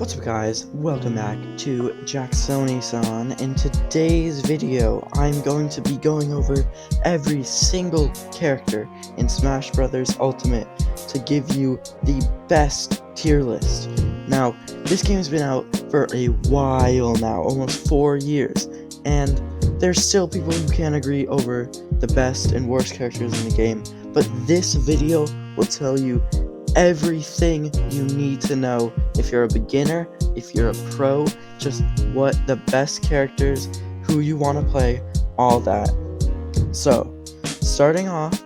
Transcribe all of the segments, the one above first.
What's up guys, welcome back to Jaxonisan. In today's video, I'm going to be going over every single character in Smash Bros. Ultimate to give you the best tier list. Now, this game's been out for a while now, almost 4 years, and there's still people who can't agree over the best and worst characters in the game, but this video will tell you everything you need to know if you're a beginner, if you're a pro, just what the best characters, who you want to play, all that. So, starting off,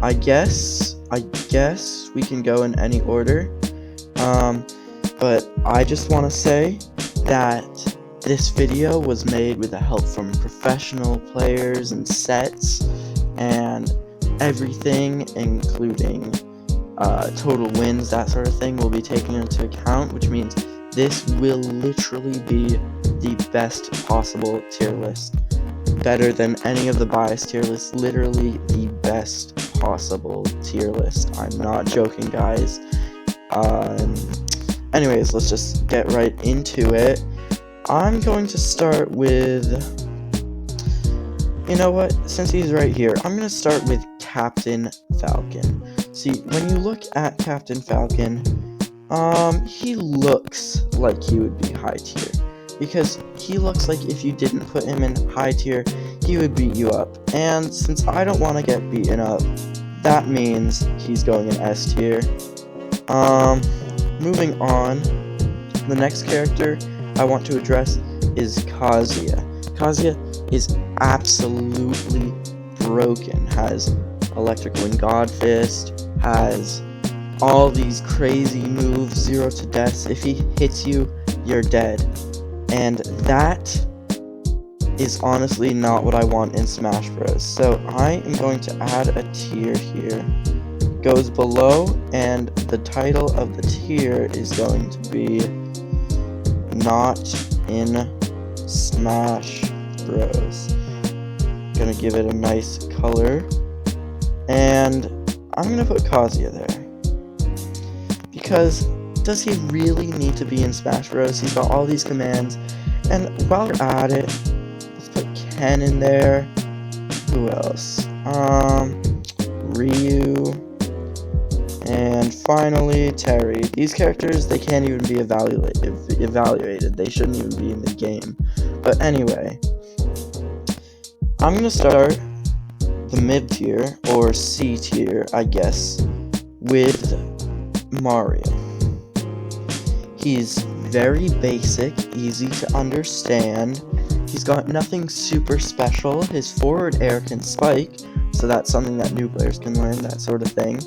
I guess we can go in any order, but I just want to say that this video was made with the help from professional players and sets and everything, including total wins, that sort of thing, will be taken into account, which means this will literally be the best possible tier list. Better than any of the biased tier lists, literally the best possible tier list. I'm not joking, guys. Anyways, let's just get right into it. I'm going to start with, you know what, since he's right here, I'm going to start with Captain Falcon. See, when you look at Captain Falcon, he looks like he would be high tier, because he looks like if you didn't put him in high tier, he would beat you up, and since I don't want to get beaten up, that means he's going in S tier. Moving on, the next character I want to address is Kazuya. Kazuya is absolutely broken, has Electric Wind God Fist, has all these crazy moves, 0 to death. If he hits you, you're dead. And that is honestly not what I want in Smash Bros. So I am going to add a tier here. Goes below, and the title of the tier is going to be Not in Smash Bros. Gonna give it a nice color, and I'm gonna put Kazuya there. Because, does he really need to be in Smash Bros? He's got all these commands, and while we're at it, let's put Ken in there. Who else? Ryu, and finally Terry. These characters, they can't even be evaluated. They shouldn't even be in the game. But anyway, I'm gonna start the mid tier, or C tier, I guess, with Mario. He's very basic, easy to understand. He's got nothing super special. His forward air can spike, so that's something that new players can learn, that sort of thing.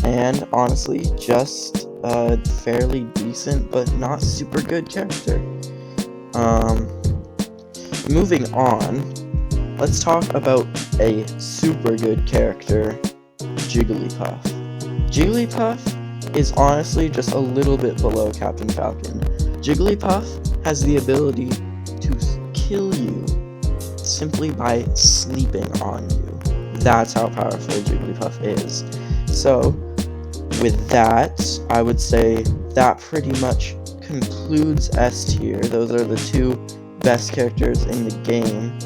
And honestly, just a fairly decent but not super good character. Moving on, let's talk about a super good character, Jigglypuff. Jigglypuff is honestly just a little bit below Captain Falcon. Jigglypuff has the ability to kill you simply by sleeping on you. That's how powerful Jigglypuff is. So, with that, I would say that pretty much concludes S tier. Those are the two best characters in the game.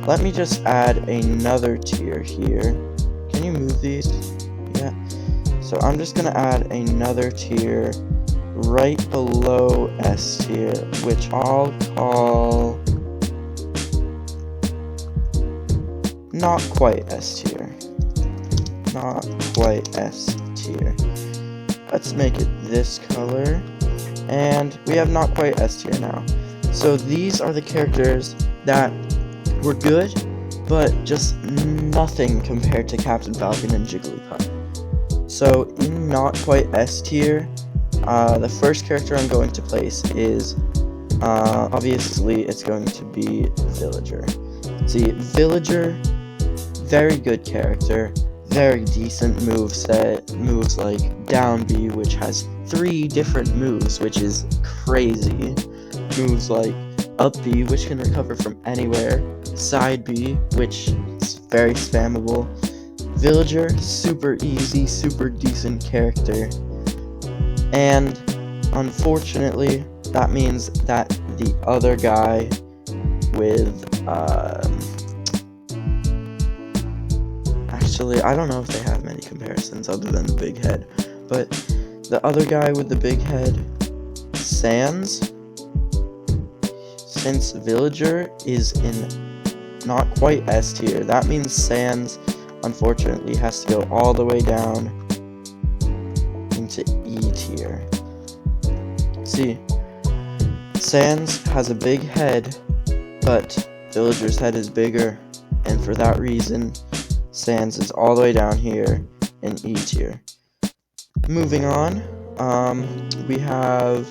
Let me just add another tier here. Can you move these? Yeah. So I'm just gonna add another tier right below S tier, which I'll call not quite S tier. Not quite S tier. Let's make it this color, and we have not quite S tier now. So these are the characters that were good, but just nothing compared to Captain Falcon and Jigglypuff. So in not quite S tier, the first character I'm going to place is, obviously it's going to be Villager. See, Villager, very good character, very decent moveset, moves like down B, which has 3 different moves, which is crazy. Moves like up B, which can recover from anywhere, side B, which is very spammable. Villager, super easy, super decent character. And Unfortunately, that means that the other guy with, actually, I don't know if they have many comparisons other than the big head, but the other guy with the big head, Sans, since Villager is in not quite S tier, that means Sans, unfortunately, has to go all the way down into E tier. See, Sans has a big head, but Villager's head is bigger, and for that reason, Sans is all the way down here in E tier. Moving on, we have,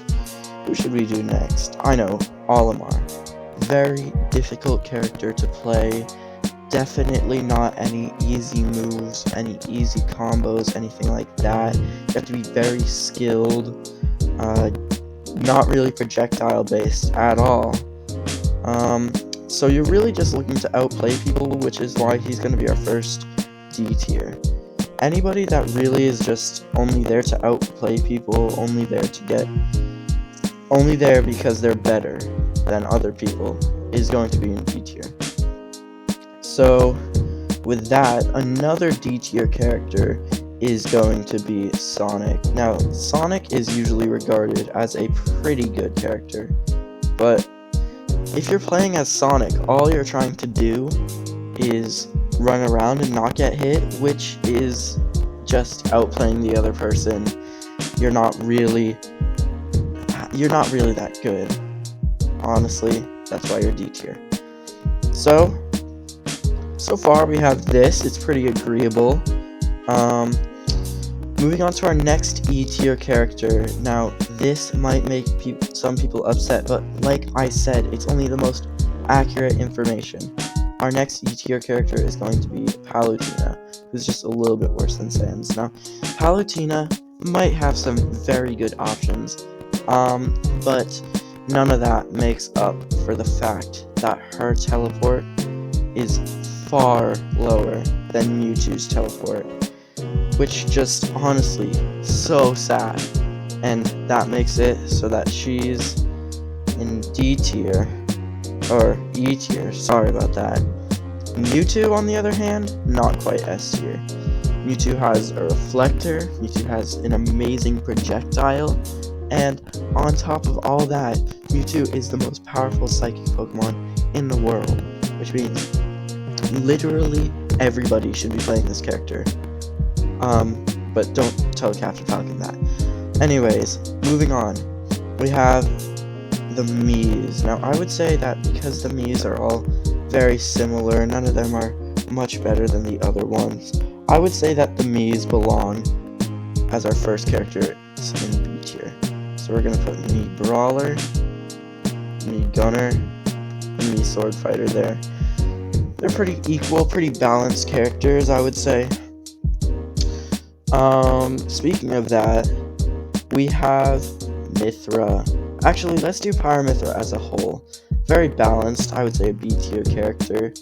who should we do next? I know, Olimar. Very difficult character to play, definitely not any easy moves, any easy combos, anything like that. You have to be very skilled, not really projectile based at all. So you're really just looking to outplay people, which is why he's going to be our first D tier. Anybody that really is just only there to outplay people, only there because they're better than other people, is going to be in D tier. So with that, another D tier character is going to be Sonic. Now, Sonic is usually regarded as a pretty good character, but if you're playing as Sonic, all you're trying to do is run around and not get hit, which is just outplaying the other person. You're not really that good. Honestly, that's why you're D tier. So far we have this. It's pretty agreeable. Moving on to our next E tier character. Now, this might make some people upset, but like I said, it's only the most accurate information. Our next E tier character is going to be Palutena, who's just a little bit worse than Sans. Now, Palutena might have some very good options, but none of that makes up for the fact that her teleport is far lower than Mewtwo's teleport, which just honestly so sad, and that makes it so that she's in D tier, or E tier, sorry about that. Mewtwo, on the other hand, not quite S tier. Mewtwo has a reflector, Mewtwo has an amazing projectile, and on top of all that, Mewtwo is the most powerful psychic Pokemon in the world, which means literally everybody should be playing this character. But don't tell Captain Falcon that. Anyways, moving on, we have the Miis. Now, I would say that because the Miis are all very similar, none of them are much better than the other ones, I would say that the Miis belong as our first character in B tier. So we're gonna put Mii Brawler, Mii Gunner, and Mii Sword Fighter there. They're pretty equal, pretty balanced characters, I would say. Speaking of that, we have Mythra. Actually, let's do Pyra as a whole. Very balanced, I would say a B tier character.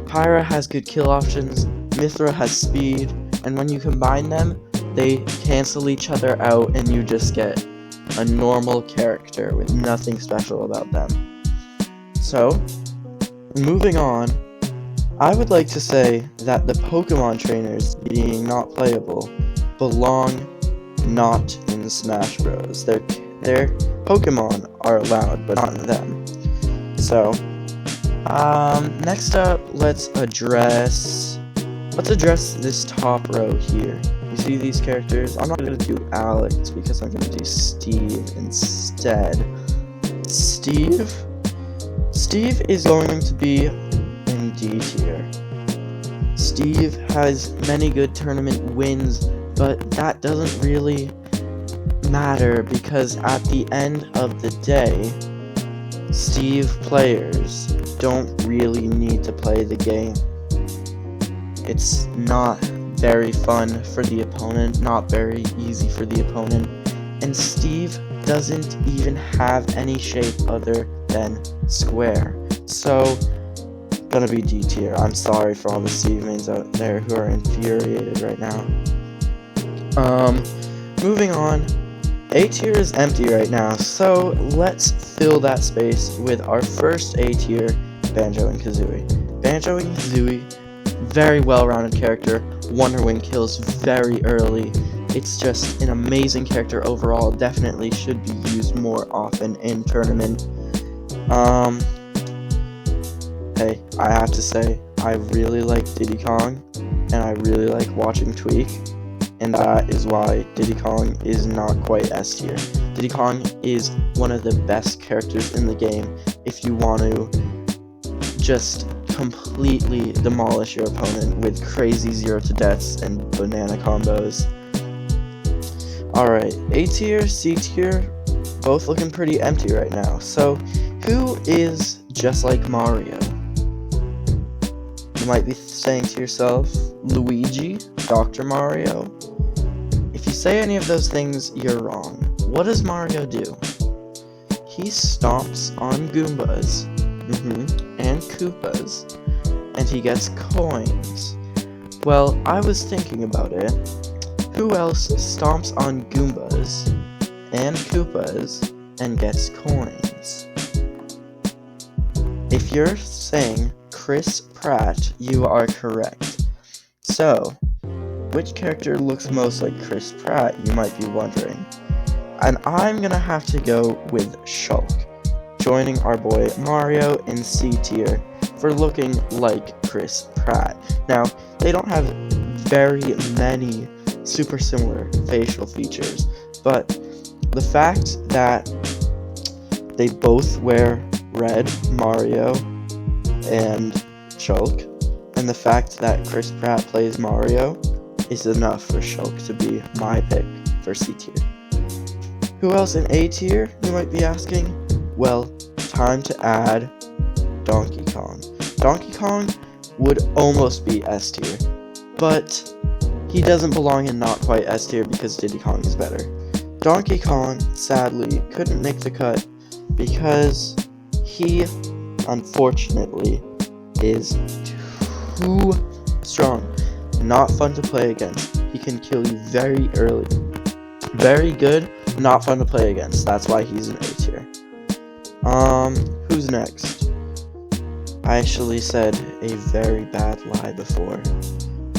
Pyra has good kill options, Mythra has speed, and when you combine them, they cancel each other out and you just get a normal character with nothing special about them. So, moving on, I would like to say that the Pokemon trainers being not playable belong not in Smash Bros. Their Pokemon are allowed, but not them. So, next up, let's address this top row here. You see these characters? I'm not going to do Alex because I'm going to do Steve instead. Steve is going to be in D tier. Steve has many good tournament wins, but that doesn't really matter because at the end of the day, Steve players don't really need to play the game. It's not very fun for the opponent, not very easy for the opponent, and Steve doesn't even have any shape other than square. So, gonna be D tier. I'm sorry for all the Steve mains out there who are infuriated right now. Moving on, A tier is empty right now, so let's fill that space with our first A tier, Banjo and Kazooie. Banjo and Kazooie, very well-rounded character, Wonder Wing kills very early. It's just an amazing character overall, definitely should be used more often in tournament. Hey, I have to say, I really like Diddy Kong, and I really like watching Tweak, and that is why Diddy Kong is not quite S tier. Diddy Kong is one of the best characters in the game if you want to just completely demolish your opponent with crazy 0 to deaths and banana combos. Alright, A tier, C tier, both looking pretty empty right now. So, who is just like Mario? You might be saying to yourself, Luigi, Dr. Mario. If you say any of those things, you're wrong. What does Mario do? He stomps on Goombas, and Koopas, and he gets coins. Well, I was thinking about it. Who else stomps on Goombas and Koopas and gets coins? If you're saying Chris Pratt, you are correct. So, which character looks most like Chris Pratt, you might be wondering. And I'm gonna have to go with Shulk, joining our boy Mario in C tier for looking like Chris Pratt. Now, they don't have very many super similar facial features, but the fact that they both wear red, Mario and Shulk, and the fact that Chris Pratt plays Mario is enough for Shulk to be my pick for C tier. Who else in A tier, you might be asking? Well, time to add Donkey Kong. Donkey Kong would almost be S tier, but he doesn't belong in not quite S tier because Diddy Kong is better. Donkey Kong, sadly, couldn't make the cut because he, unfortunately, is too strong. Not fun to play against. He can kill you very early. Very good, not fun to play against. That's why he's an A tier. Who's next? I actually said a very bad lie before.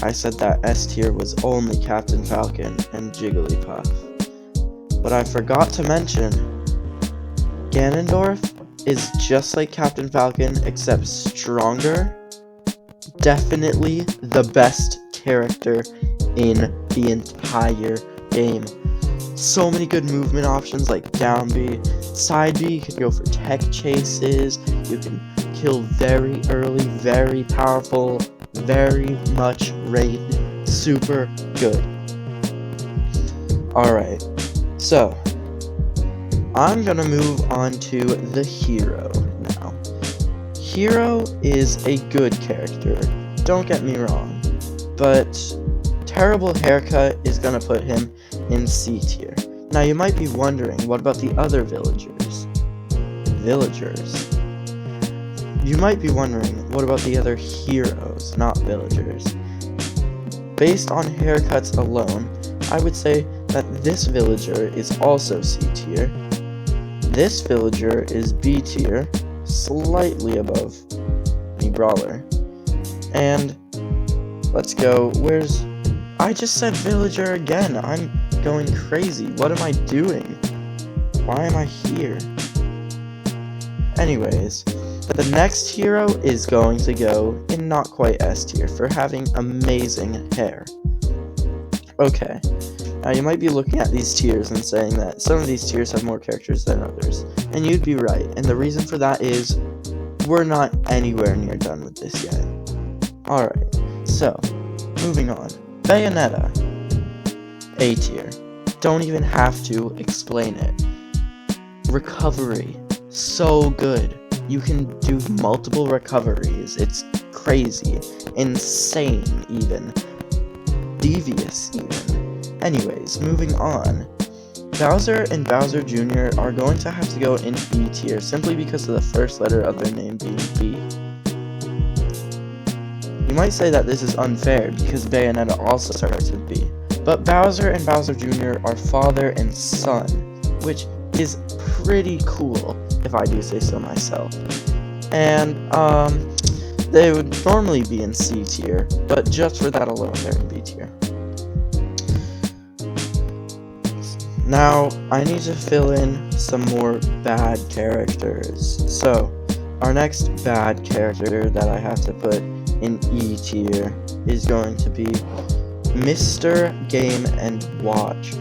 I said that S tier was only Captain Falcon and Jigglypuff. But I forgot to mention, Ganondorf is just like Captain Falcon, except stronger. Definitely the best character in the entire game. So many good movement options like down B, side B. You can go for tech chases. You can kill very early, very powerful, very much rated. Super good. Alright, so I'm gonna move on to the hero now. Hero is a good character, don't get me wrong, but terrible haircut is gonna put him in C tier. Now you might be wondering, what about the other villagers? You might be wondering, what about the other heroes, not villagers? Based on haircuts alone, I would say that this villager is also C tier. This villager is B tier, slightly above the brawler. And let's go, I just said villager again. I'm going crazy. What am I doing? Why am I here? Anyways, the next hero is going to go in not quite S tier for having amazing hair. Okay, now you might be looking at these tiers and saying that some of these tiers have more characters than others, and you'd be right, and the reason for that is we're not anywhere near done with this yet. Alright, so, moving on. Bayonetta, A tier. Don't even have to explain it. Recovery, so good. You can do multiple recoveries. It's crazy, insane even, devious even. Anyways, moving on. Bowser and Bowser Jr. are going to have to go in B tier simply because of the first letter of their name being B. You might say that this is unfair because Bayonetta also starts with B, But Bowser and Bowser Jr. are father and son, which is pretty cool, if I do say so myself. And, they would normally be in C tier, but just for that alone, they're in B tier. Now, I need to fill in some more bad characters. So, our next bad character that I have to put in E tier is going to be Mr. Game & Watch.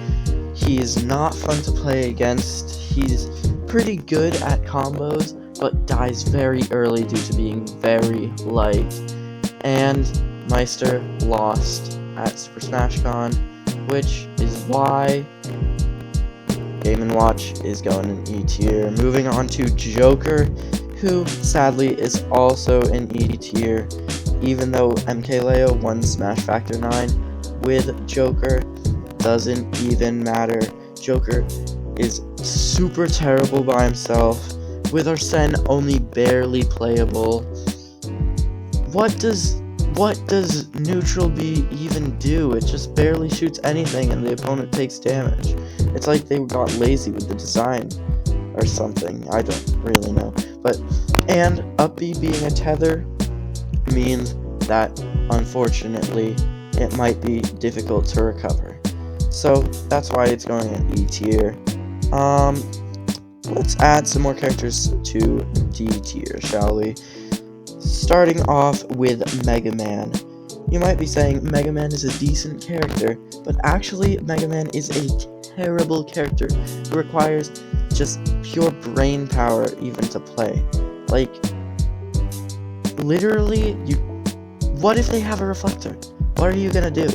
He is not fun to play against. He's pretty good at combos, but dies very early due to being very light. And Meister lost at Super Smash Con, which is why Game & Watch is going in E tier. Moving on to Joker, who sadly is also in E tier, even though MKLeo won Smash Factor 9 with Joker. Doesn't even matter. Joker is super terrible by himself, with Arsene only barely playable. What does neutral B even do? It just barely shoots anything and the opponent takes damage. It's like they got lazy with the design or something. I don't really know. And up B being a tether means that, unfortunately, it might be difficult to recover. So that's why it's going in E tier. Let's add some more characters to D tier, shall we? Starting off with Mega Man. You might be saying Mega Man is a decent character, but actually Mega Man is a terrible character who requires just pure brain power even to play. Like, literally, what if they have a reflector? What are you gonna do?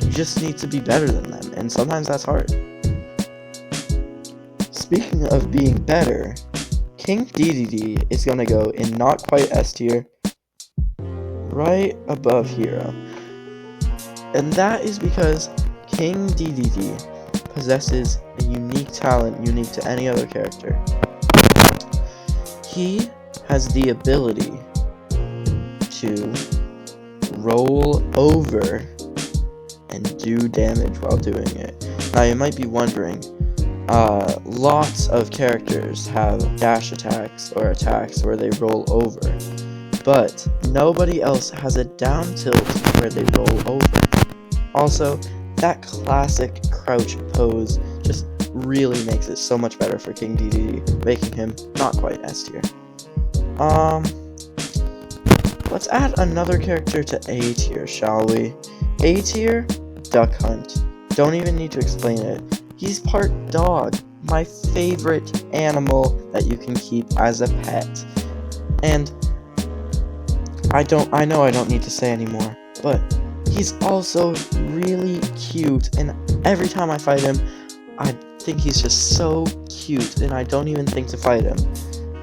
You just need to be better than them, and sometimes that's hard. Speaking of being better, King DDD is gonna go in not quite S tier, right above Hero. And that is because King DDD possesses a unique talent unique to any other character. He has the ability to roll over and do damage while doing it. Now you might be wondering, lots of characters have dash attacks or attacks where they roll over, but nobody else has a down tilt where they roll over. Also, that classic crouch pose just really makes it so much better for King DDD, making him not quite S tier. Let's add another character to A tier, shall we? A tier, Duck Hunt. Don't even need to explain it. He's part dog, my favorite animal that you can keep as a pet. And I know I don't need to say anymore, but he's also really cute, and every time I fight him, I think he's just so cute, and I don't even think to fight him.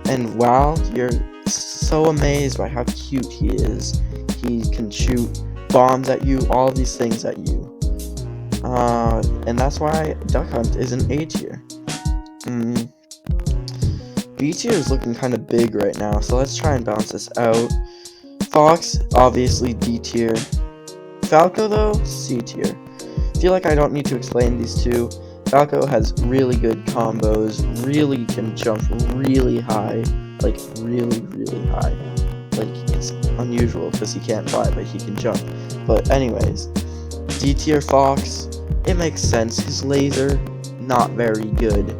And wow, you're so amazed by how cute he is. He can shoot bombs at you, all these things at you. And that's why Duck Hunt is an A tier. B tier is looking kind of big right now, so let's try and balance this out. Fox, obviously D tier. Falco, though, C tier. Feel like I don't need to explain these two. Falco has really good combos, really can jump really high, like really, really high. Like, it's unusual because he can't fly, but he can jump. But anyways, D tier Fox, it makes sense. His laser, not very good.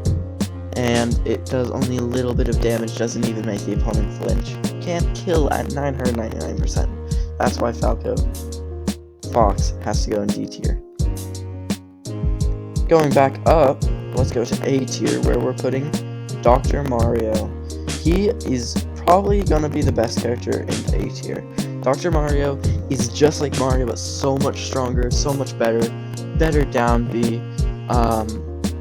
And it does only a little bit of damage, doesn't even make the opponent flinch. Can't kill at 999%. That's why Fox has to go in D tier. Going back up, let's go to A tier, where we're putting Dr. Mario. He is probably gonna be the best character in A tier. Dr. Mario is just like Mario, but so much stronger, so much better down B.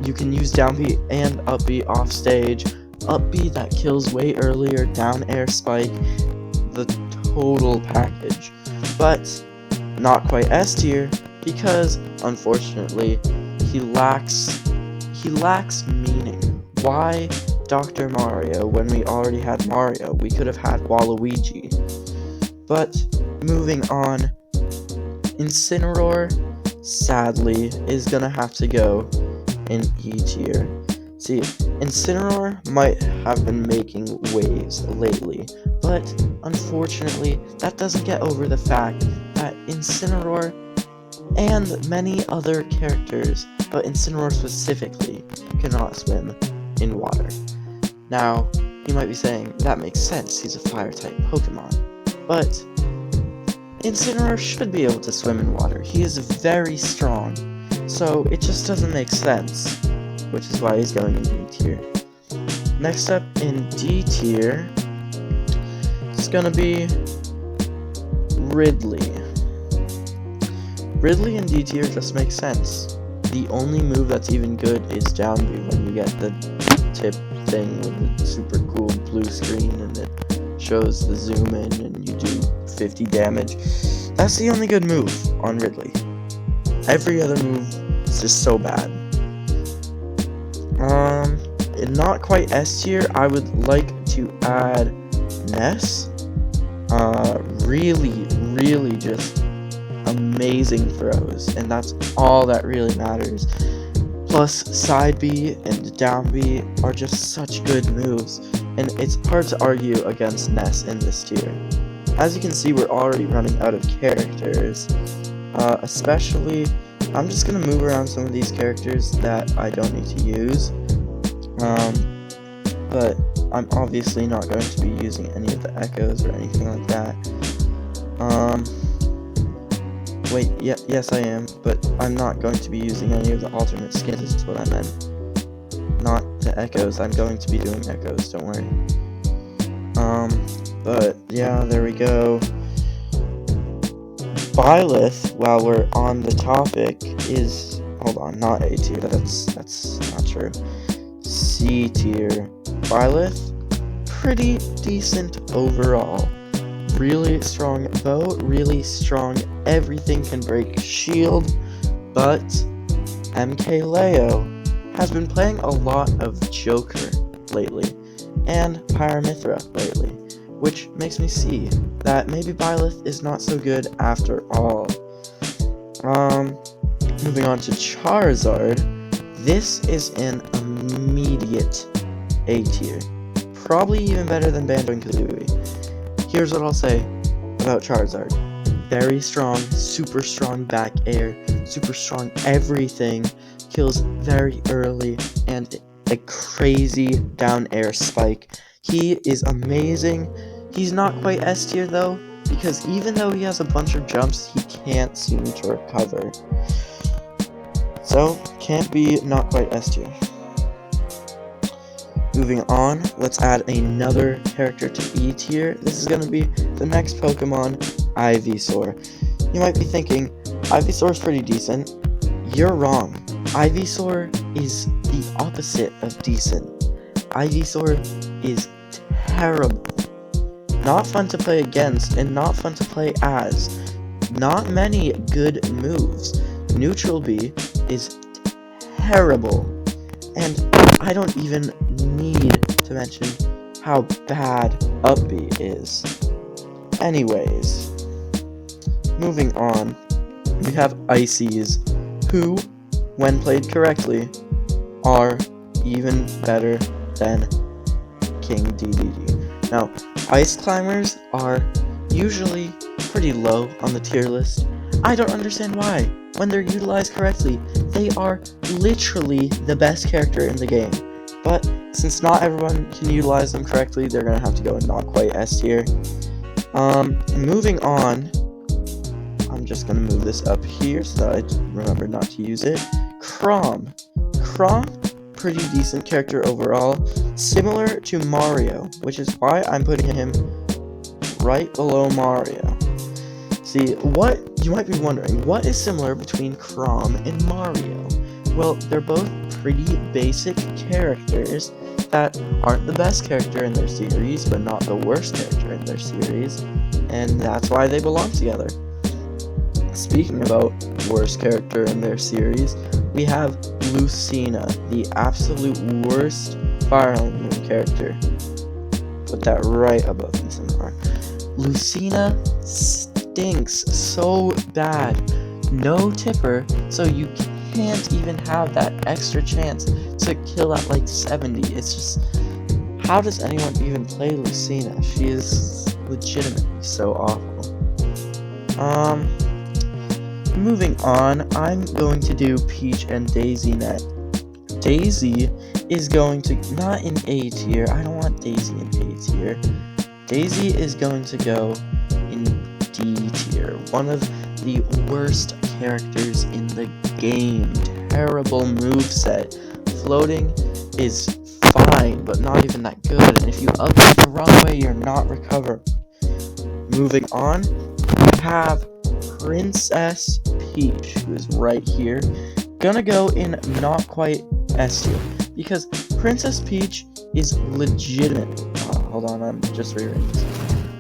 You can use down B and up B off stage. Up B that kills way earlier, down air spike, the total package. But not quite S tier, because unfortunately he lacks meaning. Why Dr. Mario when we already had Mario? We could have had Waluigi. But moving on, Incineroar sadly, is gonna have to go in E tier. See, Incineroar might have been making waves lately, but unfortunately, that doesn't get over the fact that Incineroar and many other characters, but Incineroar specifically, cannot swim in water. Now, you might be saying, that makes sense, he's a fire-type Pokemon, but Incineroar should be able to swim in water. He is very strong, so it just doesn't make sense, which is why he's going in D tier. Next up in D tier, it's gonna be Ridley. Ridley in D tier just makes sense. The only move that's even good is down B when you get the tip thing with the super cool blue screen and it shows the zoom in and you do 50 damage. That's the only good move on Ridley. Every other move is just so bad. Not quite S tier, I would like to add Ness. Really just amazing throws, and that's all that really matters. Plus, side B and down B are just such good moves, and it's hard to argue against Ness in this tier. As you can see, we're already running out of characters, especially, I'm just going to move around some of these characters that I don't need to use, but I'm obviously not going to be using any of the echoes or anything like that. Wait, yes I am, but I'm not going to be using any of the alternate skins, is what I meant. Not the echoes, I'm going to be doing echoes, don't worry. But yeah, there we go. Byleth, while we're on the topic, is, hold on, not A tier, that's not true. C tier. Byleth, pretty decent overall. Really strong bow, really strong, everything can break shield, but MK Leo has been playing a lot of Joker lately, and Pyramithra lately, which makes me see that maybe Byleth is not so good after all. Moving on to Charizard, this is an immediate A tier, probably even better than Banjo and Kazooie. Here's what I'll say about Charizard. Very strong, super strong back air, super strong everything, kills very early, and a crazy down air spike. He is amazing. He's not quite S tier though, because even though he has a bunch of jumps, he can't seem to recover. So, can't be not quite S tier. Moving on, let's add another character to E tier. This is going to be the next Pokemon, Ivysaur. You might be thinking, Ivysaur is pretty decent. You're wrong. Ivysaur is the opposite of decent. Ivysaur is terrible. Not fun to play against, and not fun to play as. Not many good moves. Neutral B is terrible. And I don't even need to mention how bad Up B is. Anyways, moving on, we have Ices, who, when played correctly, are even better than King DDD. Now, Ice Climbers are usually pretty low on the tier list. I don't understand why. When they're utilized correctly, they are literally the best character in the game. But since not everyone can utilize them correctly, they're gonna have to go in not quite S tier. Moving on, I'm just gonna move this up here so that I remember not to use it. Chrom, pretty decent character overall, similar to Mario, which is why I'm putting him right below Mario. See, you might be wondering, what is similar between Chrom and Mario? Well, they're both pretty basic characters that aren't the best character in their series, but not the worst character in their series, and that's why they belong together. Speaking about worst character in their series, we have Lucina, the absolute worst Fire Emblem character. Put that right above Incineroar. Lucina stinks so bad. no tipper, so you can't even have that extra chance to kill at like 70. It's just, how does anyone even play Lucina? She is legitimately so awful. Moving on, I'm going to do Peach and Daisy next. Daisy is going to, not in A tier, I don't want Daisy in A tier. Daisy is going to go in D tier, one of the worst characters in the game. Terrible moveset. Floating is fine, but not even that good, and if you up it the wrong way, you're not recovering. Moving on, we have Princess Peach, who is right here. Gonna go in not quite S tier, because Princess Peach is legitimately, hold on, I'm just rereading this.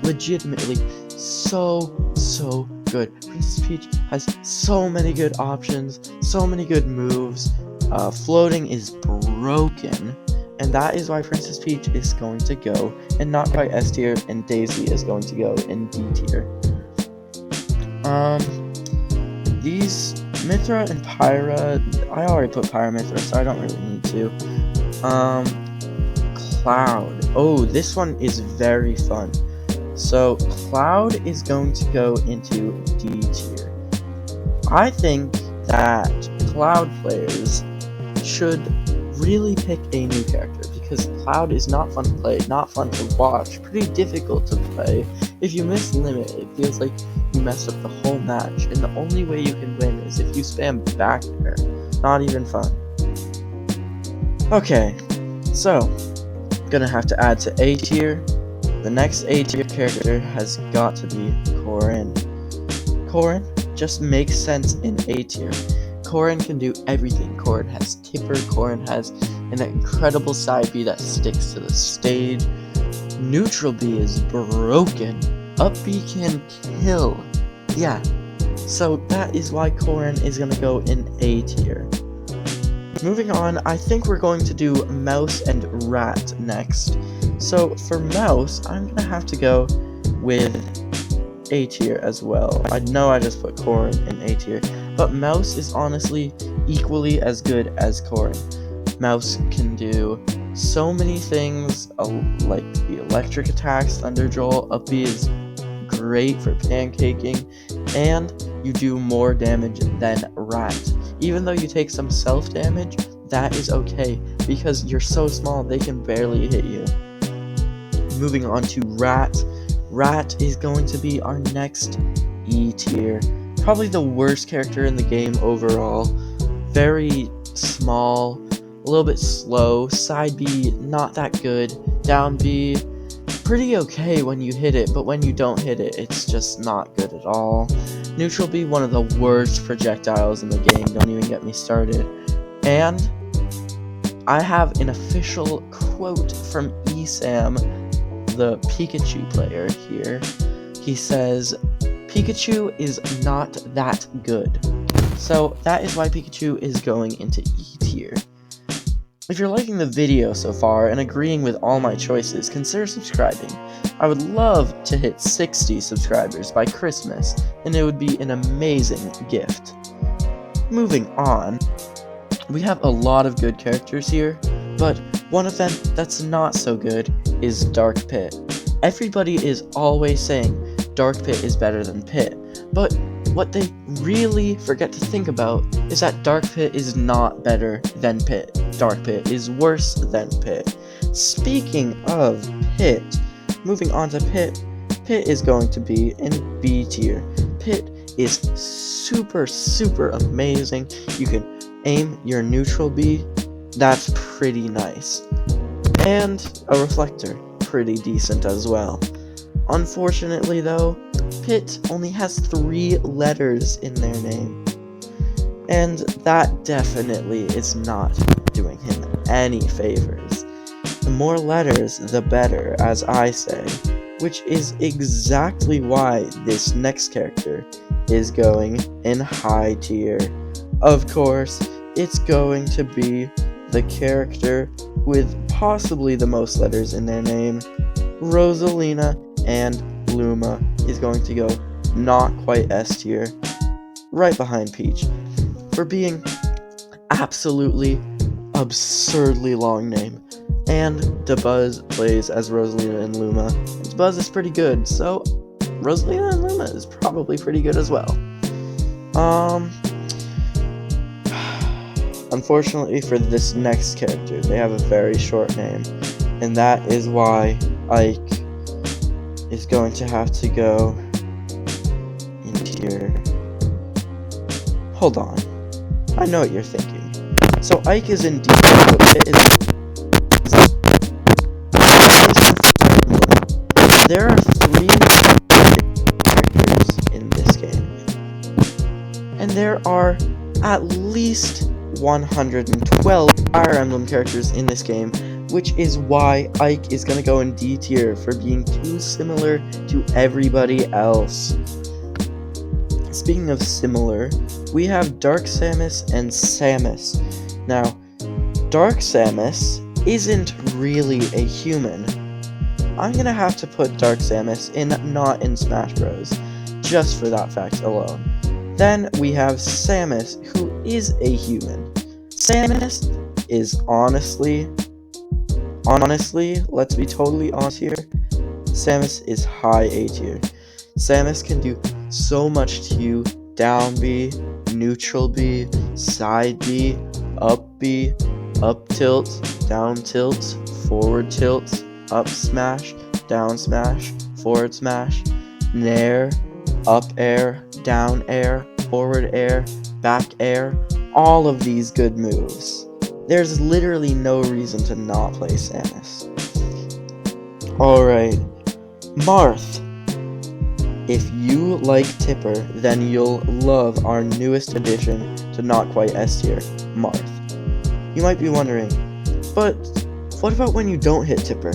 Legitimately so good. Princess Peach has so many good options, so many good moves. Floating is broken, and that is why Princess Peach is going to go in not quite S tier, and Daisy is going to go in D tier. These Mythra and Pyra, I already put Pyra Mythra, so I don't really need to. Cloud. Oh, this one is very fun. So, Cloud is going to go into D tier. I think that Cloud players should really pick a new character, because Cloud is not fun to play, not fun to watch, pretty difficult to play. If you miss Limit, it feels like you messed up the whole match, and the only way you can win is if you spam back there. Not even fun. Okay, so, gonna have to add to A tier. The next A tier character has got to be Corrin. Corrin just makes sense in A tier. Corrin can do everything. Corrin has tipper, Corrin has an incredible side B that sticks to the stage. Neutral B is broken. Up B can kill. Yeah, so that is why Corrin is gonna go in A tier. Moving on, I think we're going to do Mouse and Rat next. So for Mouse, I'm gonna have to go with A tier as well. I know I just put Corrin in A tier, but Mouse is honestly equally as good as Corrin. Mouse can do so many things, like the electric attacks, Thunder Jolt. Up B is great for pancaking, and you do more damage than Rat. Even though you take some self-damage, that is okay, because you're so small they can barely hit you. Moving on to Rat. Rat is going to be our next E tier. Probably the worst character in the game overall. Very small, a little bit slow. Side B, not that good. Down B, pretty okay when you hit it, but when you don't hit it, it's just not good at all. Neutral B, one of the worst projectiles in the game, don't even get me started. And I have an official quote from Esam, the Pikachu player here. He says, Pikachu is not that good. So that is why Pikachu is going into E tier. If you're liking the video so far and agreeing with all my choices, consider subscribing. I would love to hit 60 subscribers by Christmas, and it would be an amazing gift. Moving on, we have a lot of good characters here, but one of them that's not so good is Dark Pit. Everybody is always saying Dark Pit is better than Pit, but what they really forget to think about is that Dark Pit is not better than Pit. Dark Pit is worse than Pit. Speaking of Pit, moving on to Pit, Pit is going to be in B tier. Pit is super amazing. You can aim your neutral B, that's pretty nice. And a reflector, pretty decent as well. Unfortunately though, Pit only has 3 letters in their name, and that definitely is not doing him any favors. The more letters, the better, as I say, which is exactly why this next character is going in high tier. Of course, it's going to be the character with possibly the most letters in their name. Rosalina and Luma is going to go not quite S tier. right behind Peach, for being absolutely absurdly long name. And DeBuzz plays as Rosalina and Luma. And DeBuzz is pretty good, so Rosalina and Luma is probably pretty good as well. Unfortunately for this next character, they have a very short name, and that is why Ike is going to have to go in tier. Hold on, I know what you're thinking. So Ike is in D tier, but it is. There are 3 characters in this game, and there are at least 112 Fire Emblem characters in this game, which is why Ike is gonna go in D tier for being too similar to everybody else. Speaking of similar, we have Dark Samus and Samus. Now, Dark Samus isn't really a human. I'm gonna have to put Dark Samus not in Smash Bros, just for that fact alone. Then we have Samus, who is a human. Samus is honestly, let's be totally honest here, Samus is high A tier. Samus can do so much to you: down B, neutral B, side B, up tilt, down tilt, forward tilt, up smash, down smash, forward smash, nair, up air, down air, forward air, back air, all of these good moves. There's literally no reason to not play Samus. Alright, Marth. If you like Tipper, then you'll love our newest addition to Not Quite S tier, Marth. You might be wondering, but what about when you don't hit Tipper?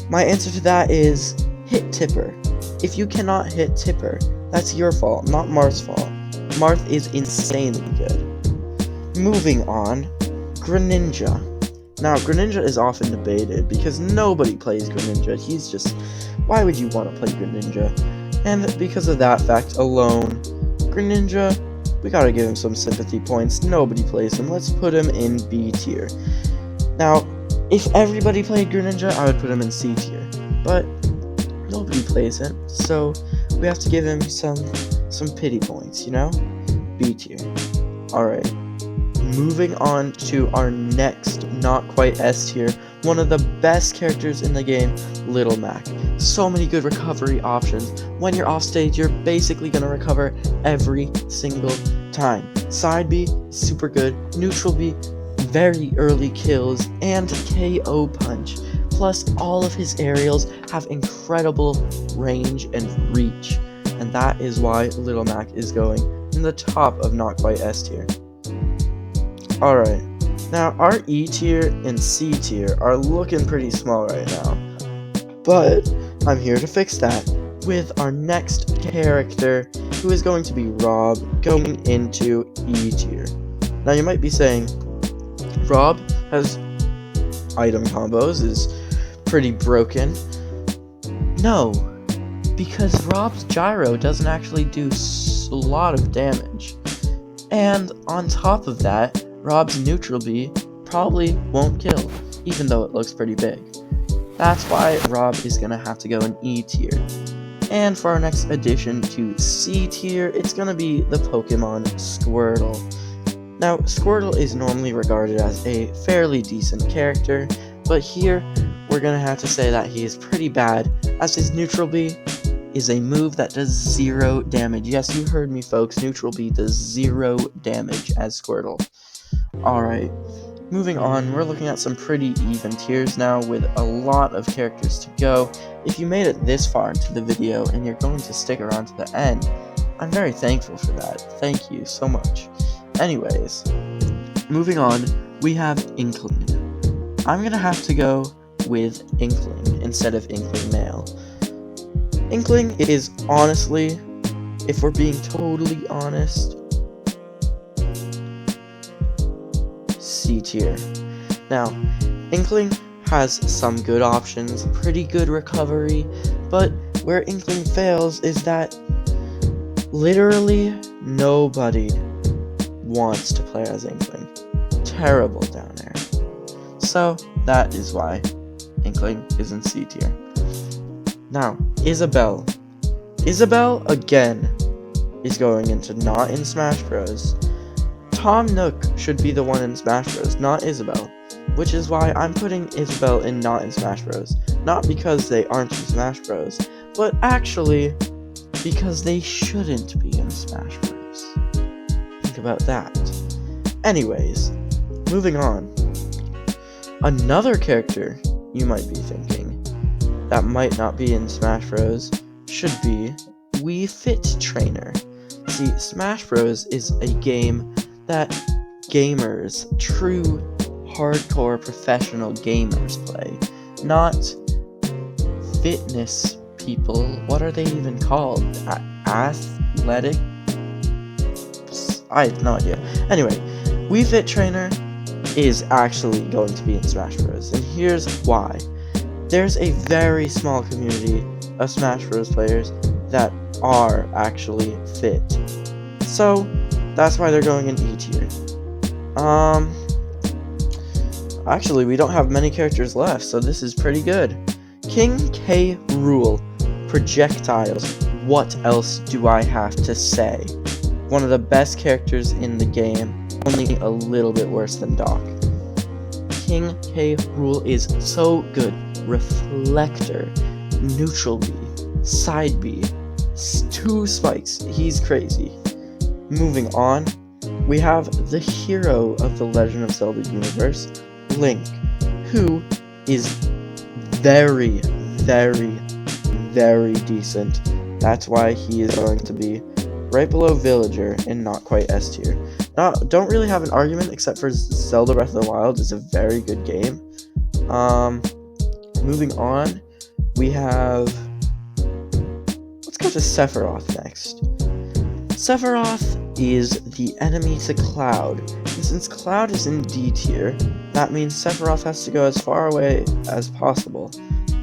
My answer to that is, hit Tipper. If you cannot hit Tipper, that's your fault, not Marth's fault. Marth is insanely good. Moving on, Greninja. Now, Greninja is often debated because nobody plays Greninja. He's just, why would you want to play Greninja? And because of that fact alone, Greninja, we gotta give him some sympathy points. Nobody plays him. Let's put him in B tier. Now, if everybody played Greninja, I would put him in C tier. But nobody plays him, so we have to give him some pity points, you know? B tier. Alright. Moving on to our next Not Quite S tier, one of the best characters in the game, Little Mac. So many good recovery options. When you're off stage, you're basically going to recover every single time. Side B, super good. Neutral B, very early kills, and KO punch. Plus, all of his aerials have incredible range and reach. And that is why Little Mac is going in the top of Not Quite S tier. Alright, now our E tier and C tier are looking pretty small right now, but I'm here to fix that with our next character, who is going to be Rob, going into E tier. Now you might be saying, Rob has item combos, is pretty broken. No, because Rob's gyro doesn't actually do a lot of damage, and on top of that, Rob's neutral B probably won't kill, even though it looks pretty big. That's why Rob is gonna have to go in E tier. And for our next addition to C tier, it's gonna be the Pokemon Squirtle. Now, Squirtle is normally regarded as a fairly decent character, but here we're gonna have to say that he is pretty bad, as his neutral B is a move that does 0 damage. Yes, you heard me, folks. Neutral B does 0 damage as Squirtle. Alright, moving on, we're looking at some pretty even tiers now with a lot of characters to go. If you made it this far into the video and you're going to stick around to the end, I'm very thankful for that. Thank you so much. Anyways, moving on, we have Inkling. I'm gonna have to go with Inkling instead of Inkling Male. Inkling is honestly, if we're being totally honest, C tier. Now, Inkling has some good options, pretty good recovery, but where Inkling fails is that literally Nobody wants to play as Inkling. Terrible down air. So that is why Inkling is in C tier. Now, Isabelle. Isabelle, again, is going into not in Smash Bros. Tom Nook should be the one in Smash Bros, not Isabelle. Which is why I'm putting Isabelle in not in Smash Bros. Not because they aren't in Smash Bros, but actually because they shouldn't be in Smash Bros. Think about that. Anyways, moving on. Another character you might be thinking that might not be in Smash Bros. Should be Wii Fit Trainer. See, Smash Bros. Is a game that gamers, true hardcore professional gamers play, not fitness people. What are they even called? Athletic? I have no idea. Anyway, Wii Fit Trainer is actually going to be in Smash Bros. And here's why. There's a very small community of Smash Bros. Players that are actually fit. So, that's why they're going in E tier. Actually, we don't have many characters left, so this is pretty good. King K. Rool. Projectiles. What else do I have to say? One of the best characters in the game, only a little bit worse than Doc. King K. Rool is so good. Reflector, neutral B, side B, 2 spikes. He's crazy. Moving on, we have the hero of the Legend of Zelda universe, Link, who is very, very, very decent. That's why he is going to be right below Villager and not quite S tier. Don't really have an argument except for Zelda Breath of the Wild is a very good game. Moving on, we have... Let's go to Sephiroth next. Sephiroth is the enemy to Cloud. And since Cloud is in D tier, that means Sephiroth has to go as far away as possible.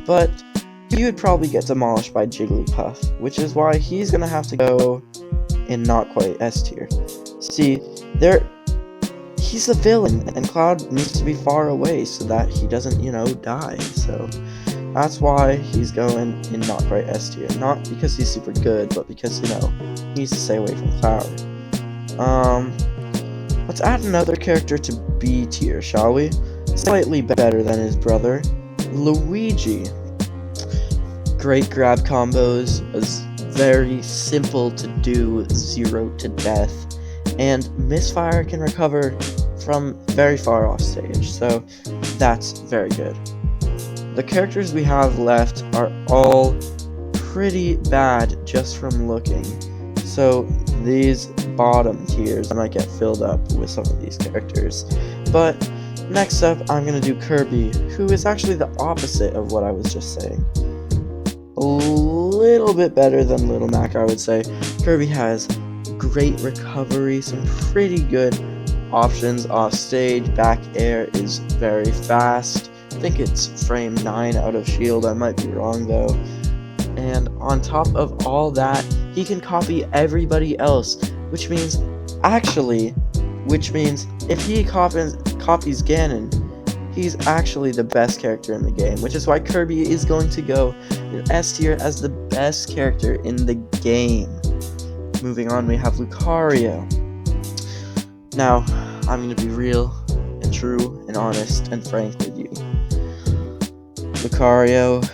But he would probably get demolished by Jigglypuff, which is why he's gonna have to go in not quite S tier. See, he's a villain, and Cloud needs to be far away so that he doesn't, die. So that's why he's going in not quite S tier. Not because he's super good, but because, he needs to stay away from Cloud. Let's add another character to B tier, shall we? Slightly better than his brother, Luigi. Great grab combos, is very simple to do, 0 to death, and Misfire can recover from very far off stage, so that's very good. The characters we have left are all pretty bad just from looking, so these bottom tiers might get filled up with some of these characters. But next up, I'm going to do Kirby, who is actually the opposite of what I was just saying. A little bit better than Little Mac, I would say. Kirby has great recovery, some pretty good options off stage. Back air is very fast. I think it's frame 9 out of shield, I might be wrong though. And on top of all that, he can copy everybody else, which means if he copies Ganon, he's actually the best character in the game, which is why Kirby is going to go in S tier as the best character in the game. Moving on, we have Lucario. Now, I'm going to be real and true and honest and frank with you. Lucario,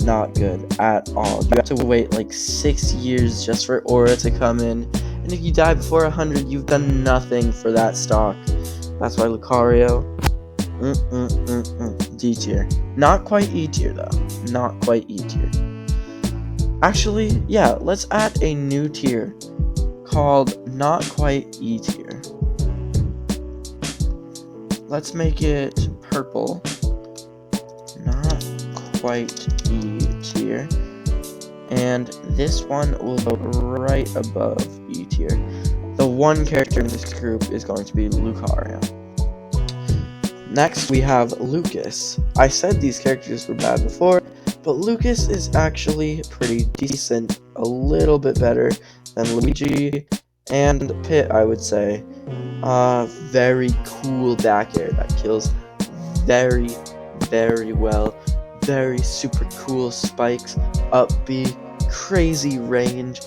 not good at all. You have to wait like 6 years just for Aura to come in, and if you die before 100, you've done nothing for that stock. That's why Lucario, D tier. Not quite E tier though. Not quite E tier. Actually, yeah, let's add a new tier called not quite E tier. Let's make it purple. Not quite E tier. And this one will go right above E tier. The one character in this group is going to be Lucario. Next, we have Lucas. I said these characters were bad before, but Lucas is actually pretty decent, a little bit better than Luigi And Pit, I would say, very cool back air that kills very, very well. Very super cool spikes, up B, crazy range.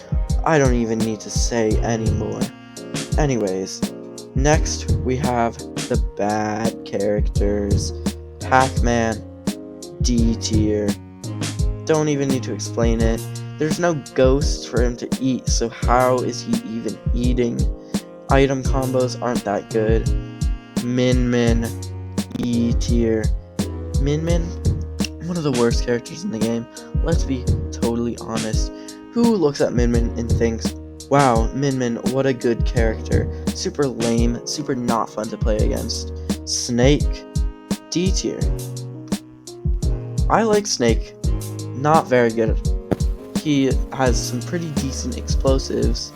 I don't even need to say anymore. Anyways, next we have the bad characters. Pac-Man, D tier. Don't even need to explain it. There's no ghosts for him to eat, so how is he even eating? Item combos aren't that good. Min, E tier. Min, one of the worst characters in the game. Let's be totally honest. Who looks at Min and thinks, wow, Min, what a good character. Super lame, super not fun to play against. Snake, D tier. I like Snake. Not very good. He has some pretty decent explosives.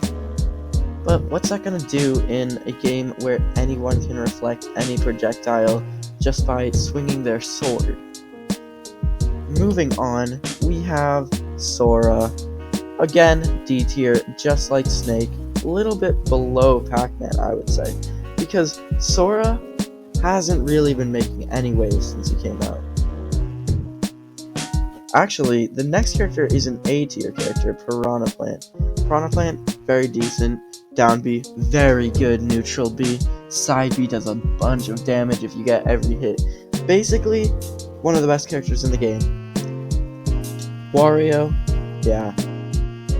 But what's that gonna do in a game where anyone can reflect any projectile just by swinging their sword? Moving on, we have Sora. Again, D tier, just like Snake. A little bit below Pac-Man, I would say. Because Sora hasn't really been making any waves since he came out. Actually, the next character is an A tier character, Piranha Plant. Piranha Plant, very decent. Down B, very good. Neutral B. Side B does a bunch of damage if you get every hit. Basically, one of the best characters in the game. Wario, yeah.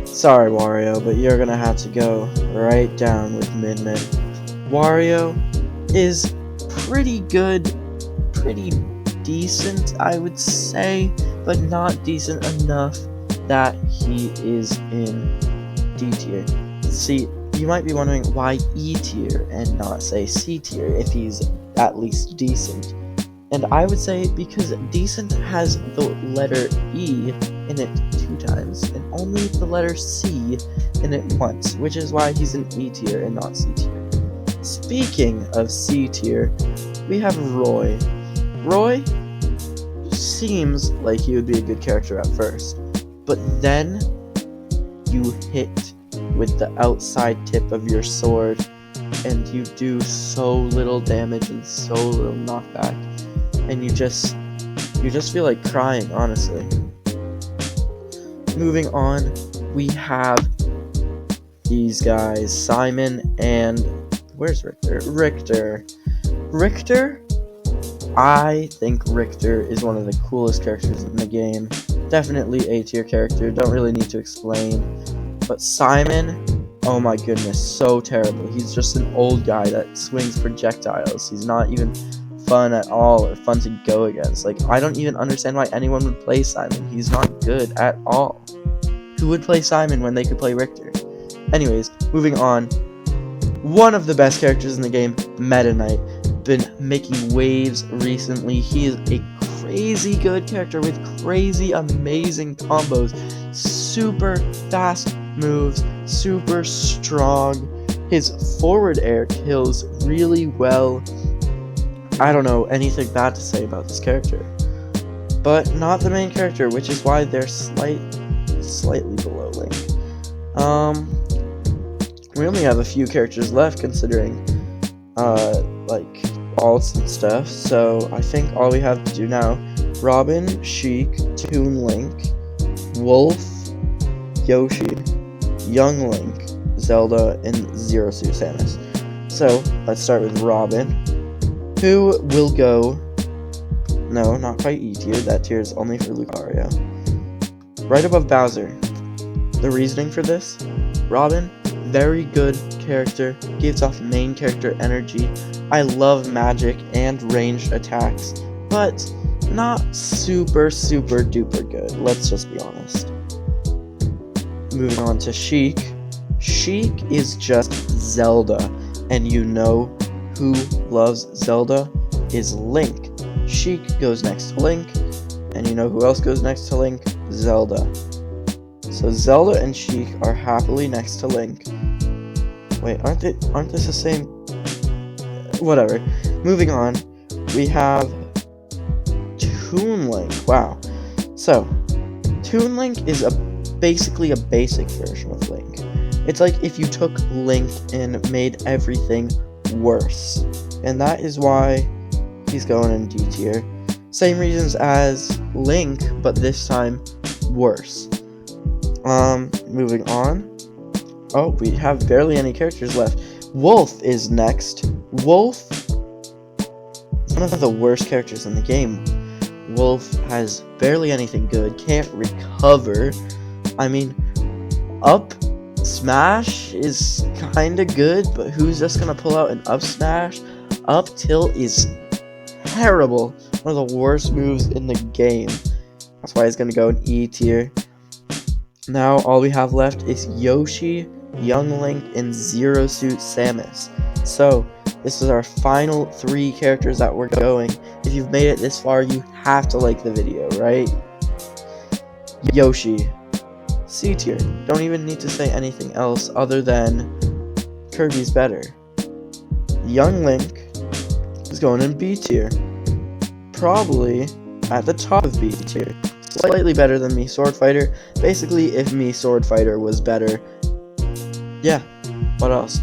Sorry, Wario, but you're gonna have to go right down with Min. Wario is pretty good, pretty decent, I would say, but not decent enough that he is in D tier. See, you might be wondering why E tier and not say C tier if he's at least decent. And I would say because decent has the letter E in it 2 times and only the letter C in it once, which is why he's an E tier and not C tier. Speaking of C tier, we have Roy. Roy seems like he would be a good character at first, but then you hit with the outside tip of your sword and you do so little damage and so little knockback, and you just feel like crying, honestly. Moving on, we have these guys, Simon and where's Richter? Richter, I think Richter is one of the coolest characters in the game. Definitely A tier character, don't really need to explain. But Simon, oh my goodness, so terrible. He's just an old guy that swings projectiles. He's not even fun at all or fun to go against. Like, I don't even understand why anyone would play Simon. He's not good at all. Who would play Simon when they could play Richter? Anyways, moving on. One of the best characters in the game, Meta Knight. Been making waves recently. He is a crazy good character with crazy amazing combos. Super fast moves, super strong. His forward air kills really well. I don't know anything bad to say about this character. But not the main character, which is why they're slightly below Link. We only have a few characters left considering like alts and stuff, so I think all we have to do now: Robin, Sheik, Toon Link, Wolf, Yoshi, Young Link, Zelda, and Zero Suit Samus. So let's start with Robin, who will go, no, not quite E tier, that tier is only for Lucario, right above Bowser. The reasoning for this: Robin, very good character, gives off main character energy. I love magic and ranged attacks, but not super duper good, let's just be honest. Moving on to Sheik. Sheik is just Zelda, and you know who loves Zelda is Link. Sheik goes next to Link, and you know who else goes next to Link? Zelda. So Zelda and Sheik are happily next to Link. Wait, aren't this the same? Whatever. Moving on, we have Toon Link. Wow. So, Toon Link is basically a basic version of Link. It's like if you took Link and made everything worse. And that is why he's going in D tier. Same reasons as Link, but this time worse. Moving on. Oh, we have barely any characters left. Wolf is next. Wolf, one of the worst characters in the game. Wolf has barely anything good, can't recover. I mean, up smash is kinda good, but who's just gonna pull out an up smash? Up tilt is terrible. One of the worst moves in the game. That's why he's gonna go in E tier. Now all we have left is Yoshi, Young Link, and Zero Suit Samus. So this is our final 3 characters that we're going. If you've made it this far, you have to like the video, right? Yoshi, C tier. Don't even need to say anything else other than Kirby's better. Young Link is going in B tier. Probably at the top of B tier. Slightly better than me Sword Fighter. Basically, if me Sword Fighter was better. Yeah, what else?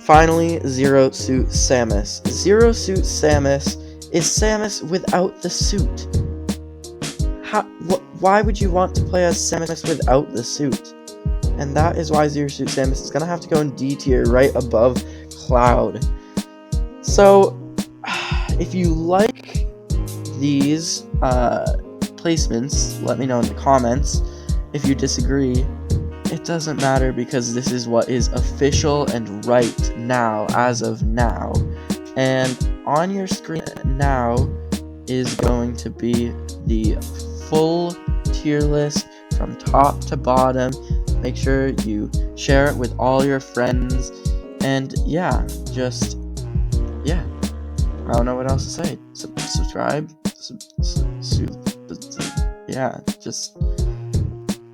Finally, Zero Suit Samus. Zero Suit Samus is Samus without the suit. Why would you want to play as Samus without the suit? And that is why Zero Suit Samus is gonna have to go in D tier, right above Cloud. So, if you like these placements, let me know in the comments. If you disagree, it doesn't matter because this is what is official and right now, as of now. And on your screen now is going to be the full tier list from top to bottom. Make sure you share it with all your friends. And yeah, yeah. I don't know what else to say. Subscribe. Yeah, just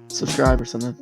subscribe or something.